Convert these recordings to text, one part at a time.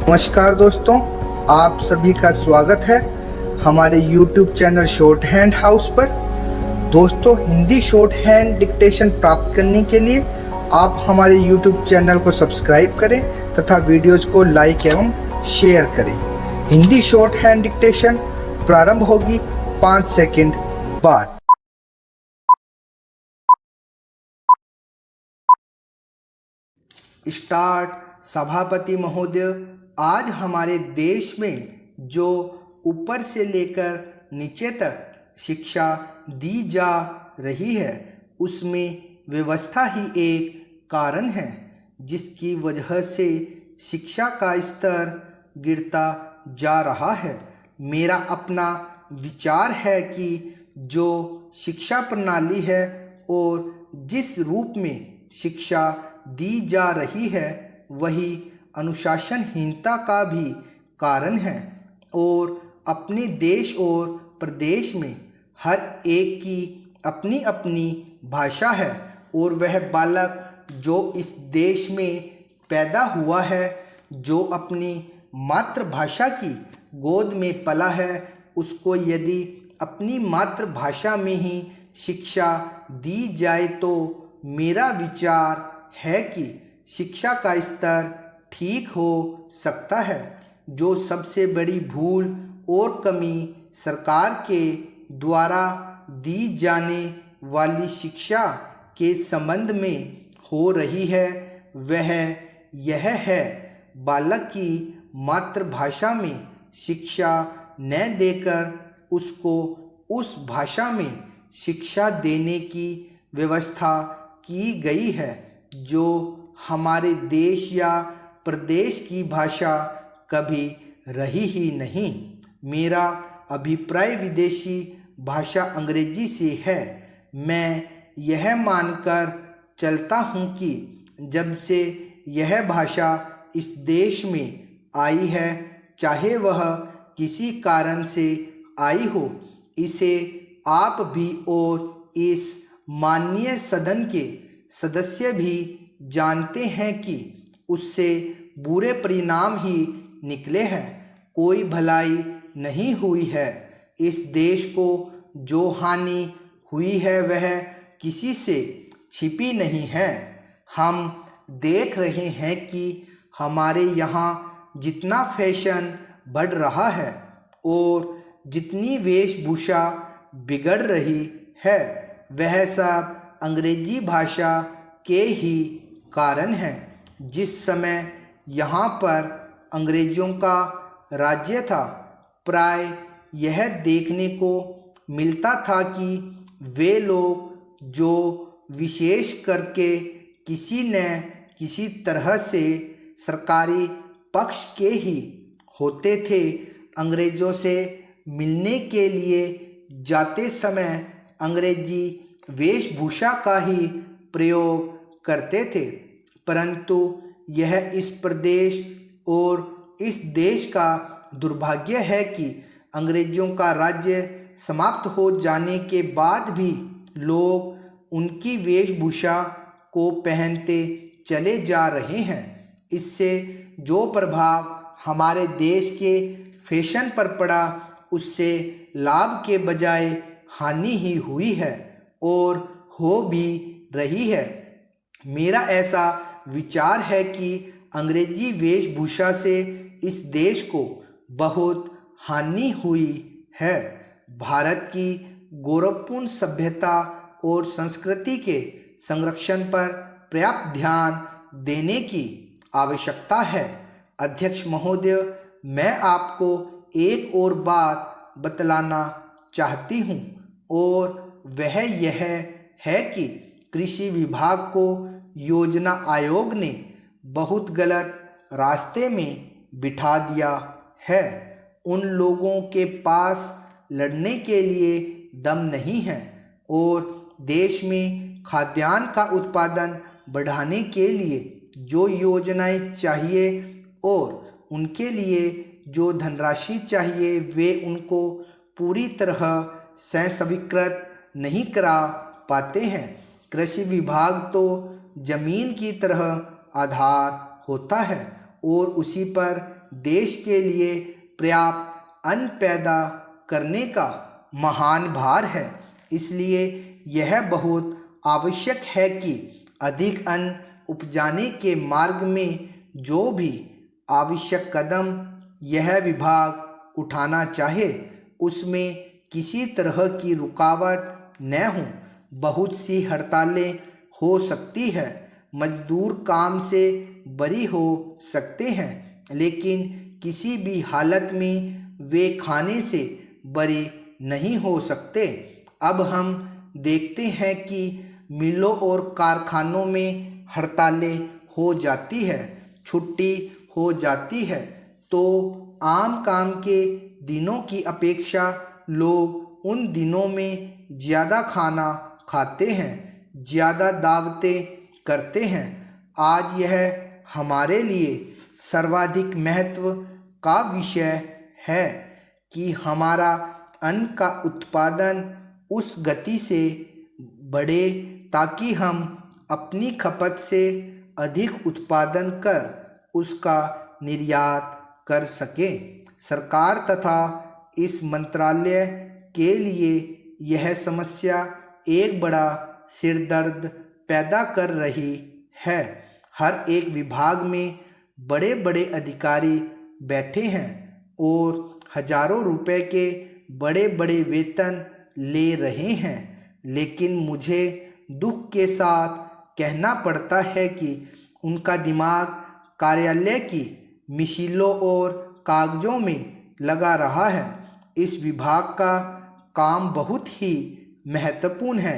नमस्कार दोस्तों, आप सभी का स्वागत है हमारे YouTube channel short hand house पर। दोस्तों, हिंदी शॉर्ट हैंड डिक्टेशन प्राप्त करने के लिए आप हमारे YouTube चैनल को सब्सक्राइब करें तथा वीडियोज को लाइक एवं शेयर करें। हिंदी शॉर्ट हैंड डिक्टेशन प्रारंभ होगी 5 सेकंड बाद। स्टार्ट। सभापति महोदय, आज हमारे देश में जो ऊपर से लेकर नीचे तक शिक्षा दी जा रही है उसमें व्यवस्था ही एक कारण है जिसकी वजह से शिक्षा का स्तर गिरता जा रहा है। मेरा अपना विचार है कि जो शिक्षा प्रणाली है और जिस रूप में शिक्षा दी जा रही है वही अनुशासनहीनता का भी कारण है और अपने देश और प्रदेश में हर एक की अपनी अपनी भाषा है और वह बालक जो इस देश में पैदा हुआ है, जो अपनी मातृभाषा की गोद में पला है, उसको यदि अपनी मातृभाषा में ही शिक्षा दी जाए तो मेरा विचार है कि शिक्षा का स्तर ठीक हो सकता है। जो सबसे बड़ी भूल और कमी सरकार के द्वारा दी जाने वाली शिक्षा के संबंध में हो रही है वह यह है बालक की मातृभाषा में शिक्षा न देकर उसको उस भाषा में शिक्षा देने की व्यवस्था की गई है जो हमारे देश या प्रदेश की भाषा कभी रही ही नहीं। मेरा अभिप्राय विदेशी भाषा अंग्रेजी से है। मैं यह मानकर चलता हूँ कि जब से यह भाषा इस देश में आई है, चाहे वह किसी कारण से आई हो, इसे आप भी और इस माननीय सदन के सदस्य भी जानते हैं कि उससे बुरे परिणाम ही निकले हैं। कोई भलाई नहीं हुई है। इस देश को जो हानि हुई है वह किसी से छिपी नहीं है। हम देख रहे हैं कि हमारे यहाँ जितना फैशन बढ़ रहा है और जितनी वेशभूषा बिगड़ रही है वह सब अंग्रेजी भाषा के ही कारण है। जिस समय यहाँ पर अंग्रेज़ों का राज्य था, प्राय यह देखने को मिलता था कि वे लोग जो विशेष करके किसी न किसी तरह से सरकारी पक्ष के ही होते थे, अंग्रेज़ों से मिलने के लिए जाते समय अंग्रेजी वेशभूषा का ही प्रयोग करते थे। परंतु यह इस प्रदेश और इस देश का दुर्भाग्य है कि अंग्रेज़ों का राज्य समाप्त हो जाने के बाद भी लोग उनकी वेशभूषा को पहनते चले जा रहे हैं। इससे जो प्रभाव हमारे देश के फैशन पर पड़ा उससे लाभ के बजाय हानि ही हुई है और हो भी रही है। मेरा ऐसा विचार है कि अंग्रेजी वेशभूषा से इस देश को बहुत हानि हुई है। भारत की गौरवपूर्ण सभ्यता और संस्कृति के संरक्षण पर पर्याप्त ध्यान देने की आवश्यकता है। अध्यक्ष महोदय, मैं आपको एक और बात बतलाना चाहती हूँ और वह यह है कि कृषि विभाग को योजना आयोग ने बहुत गलत रास्ते में बिठा दिया है। उन लोगों के पास लड़ने के लिए दम नहीं है और देश में खाद्यान्न का उत्पादन बढ़ाने के लिए जो योजनाएं चाहिए और उनके लिए जो धनराशि चाहिए वे उनको पूरी तरह से स्वीकृत नहीं करा पाते हैं। कृषि विभाग तो जमीन की तरह आधार होता है और उसी पर देश के लिए पर्याप्त अन्न पैदा करने का महान भार है। इसलिए यह बहुत आवश्यक है कि अधिक अन्न उपजाने के मार्ग में जो भी आवश्यक कदम यह विभाग उठाना चाहे उसमें किसी तरह की रुकावट न हो। बहुत सी हड़तालें हो सकती है, मजदूर काम से बरी हो सकते हैं, लेकिन किसी भी हालत में वे खाने से बरी नहीं हो सकते। अब हम देखते हैं कि मिलों और कारखानों में हड़तालें हो जाती है, छुट्टी हो जाती है, तो आम काम के दिनों की अपेक्षा लोग उन दिनों में ज़्यादा खाना खाते हैं, ज़्यादा दावतें करते हैं। आज यह हमारे लिए सर्वाधिक महत्व का विषय है कि हमारा अन्न का उत्पादन उस गति से बढ़े ताकि हम अपनी खपत से अधिक उत्पादन कर उसका निर्यात कर सकें। सरकार तथा इस मंत्रालय के लिए यह समस्या एक बड़ा सिरदर्द पैदा कर रही है। हर एक विभाग में बड़े बड़े अधिकारी बैठे हैं और हजारों रुपए के बड़े बड़े वेतन ले रहे हैं, लेकिन मुझे दुख के साथ कहना पड़ता है कि उनका दिमाग कार्यालय की मिशीलों और कागजों में लगा रहा है। इस विभाग का काम बहुत ही महत्वपूर्ण है।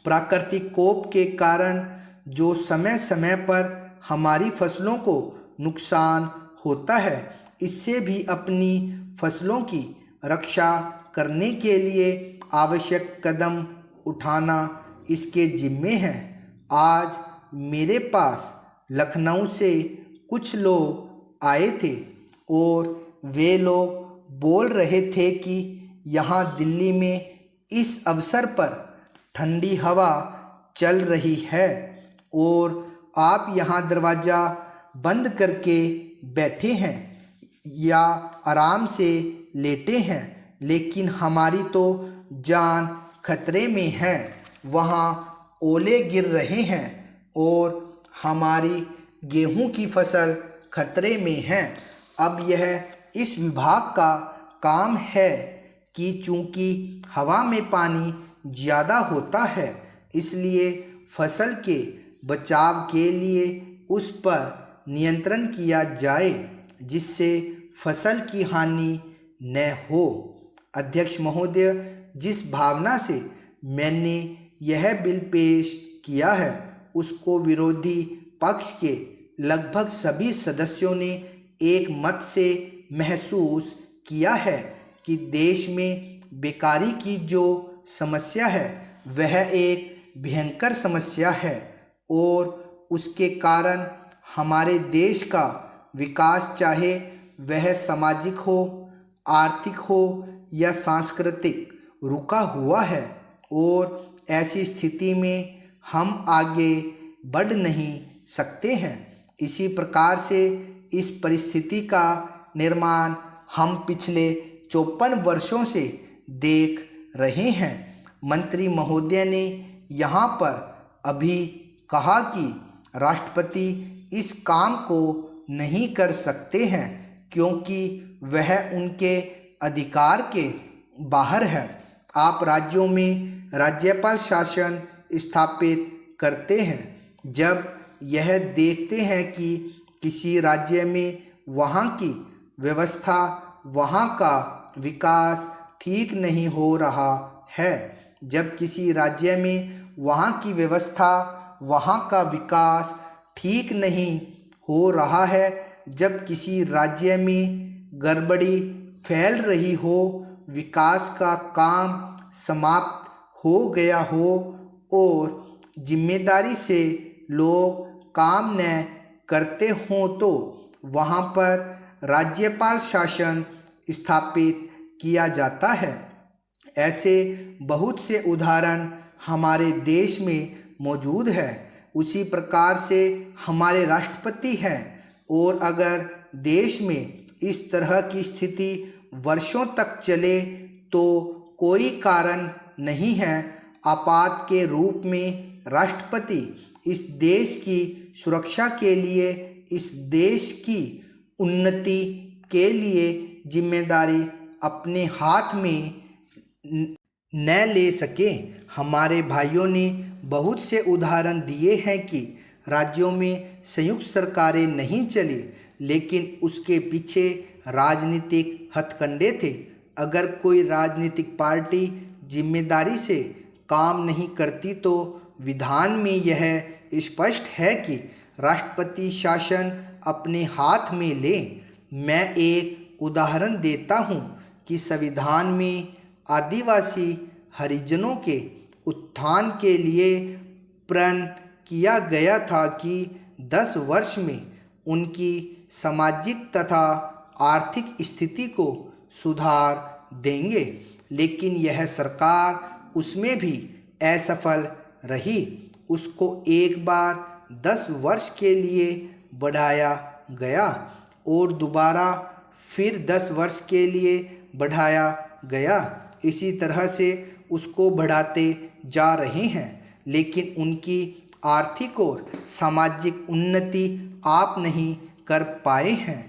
प्राकृतिक कोप के कारण जो समय समय पर हमारी फसलों को नुकसान होता है, इससे भी अपनी फसलों की रक्षा करने के लिए आवश्यक कदम उठाना इसके जिम्मे है। आज मेरे पास लखनऊ से कुछ लोग आए थे और वे लोग बोल रहे थे कि यहाँ दिल्ली में इस अवसर पर ठंडी हवा चल रही है और आप यहाँ दरवाज़ा बंद करके बैठे हैं या आराम से लेटे हैं, लेकिन हमारी तो जान खतरे में है। वहाँ ओले गिर रहे हैं और हमारी गेहूं की फसल खतरे में है। अब यह इस विभाग का काम है कि चूंकि हवा में पानी ज़्यादा होता है, इसलिए फसल के बचाव के लिए उस पर नियंत्रण किया जाए जिससे फसल की हानि न हो। अध्यक्ष महोदय, जिस भावना से मैंने यह बिल पेश किया है उसको विरोधी पक्ष के लगभग सभी सदस्यों ने एक मत से महसूस किया है कि देश में बेकारी की जो समस्या है वह एक भयंकर समस्या है और उसके कारण हमारे देश का विकास, चाहे वह सामाजिक हो, आर्थिक हो या सांस्कृतिक, रुका हुआ है और ऐसी स्थिति में हम आगे बढ़ नहीं सकते हैं। इसी प्रकार से इस परिस्थिति का निर्माण हम पिछले 54 वर्षों से देख रहे हैं। मंत्री महोदय ने यहाँ पर अभी कहा कि राष्ट्रपति इस काम को नहीं कर सकते हैं क्योंकि वह उनके अधिकार के बाहर है। आप राज्यों में राज्यपाल शासन स्थापित करते हैं। जब यह देखते हैं कि किसी राज्य में वहाँ की व्यवस्था, वहाँ का विकास ठीक नहीं हो रहा है, जब किसी राज्य में वहाँ की व्यवस्था, वहाँ का विकास ठीक नहीं हो रहा है, जब किसी राज्य में गड़बड़ी फैल रही हो, विकास का काम समाप्त हो गया हो और जिम्मेदारी से लोग काम न करते हों, तो वहाँ पर राज्यपाल शासन स्थापित किया जाता है। ऐसे बहुत से उदाहरण हमारे देश में मौजूद है। उसी प्रकार से हमारे राष्ट्रपति हैं और अगर देश में इस तरह की स्थिति वर्षों तक चले तो कोई कारण नहीं है। आपात के रूप में राष्ट्रपति इस देश की सुरक्षा के लिए, इस देश की उन्नति के लिए जिम्मेदारी अपने हाथ में न ले सके। हमारे भाइयों ने बहुत से उदाहरण दिए हैं कि राज्यों में संयुक्त सरकारें नहीं चली, लेकिन उसके पीछे राजनीतिक हथकंडे थे। अगर कोई राजनीतिक पार्टी जिम्मेदारी से काम नहीं करती तो विधान में यह स्पष्ट है कि राष्ट्रपति शासन अपने हाथ में ले। मैं एक उदाहरण देता हूँ कि संविधान में आदिवासी हरिजनों के उत्थान के लिए प्रण किया गया था कि 10 वर्ष में उनकी सामाजिक तथा आर्थिक स्थिति को सुधार देंगे, लेकिन यह सरकार उसमें भी असफल रही। उसको एक बार 10 वर्ष के लिए बढ़ाया गया और दोबारा फिर 10 वर्ष के लिए बढ़ाया गया। इसी तरह से उसको बढ़ाते जा रहे हैं, लेकिन उनकी आर्थिक और सामाजिक उन्नति आप नहीं कर पाए हैं।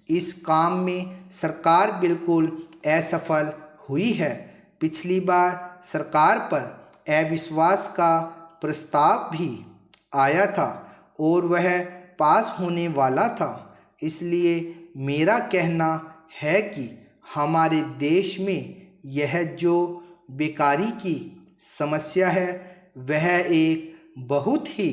इस काम में सरकार बिल्कुल असफल हुई है। पिछली बार सरकार पर अविश्वास का प्रस्ताव भी आया था और वह पास होने वाला था। इसलिए मेरा कहना है कि हमारे देश में यह जो बेकारी की समस्या है वह एक बहुत ही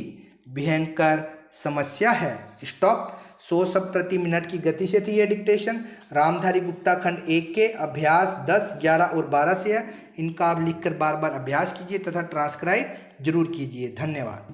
भयंकर समस्या है। स्टॉप। 100 शब्द प्रति मिनट की गति से थी यह डिक्टेशन। रामधारी गुप्ता खंड 1 के अभ्यास 10, 11 और 12 से है। इनका आप लिखकर बार बार अभ्यास कीजिए तथा ट्रांसक्राइब जरूर कीजिए। धन्यवाद।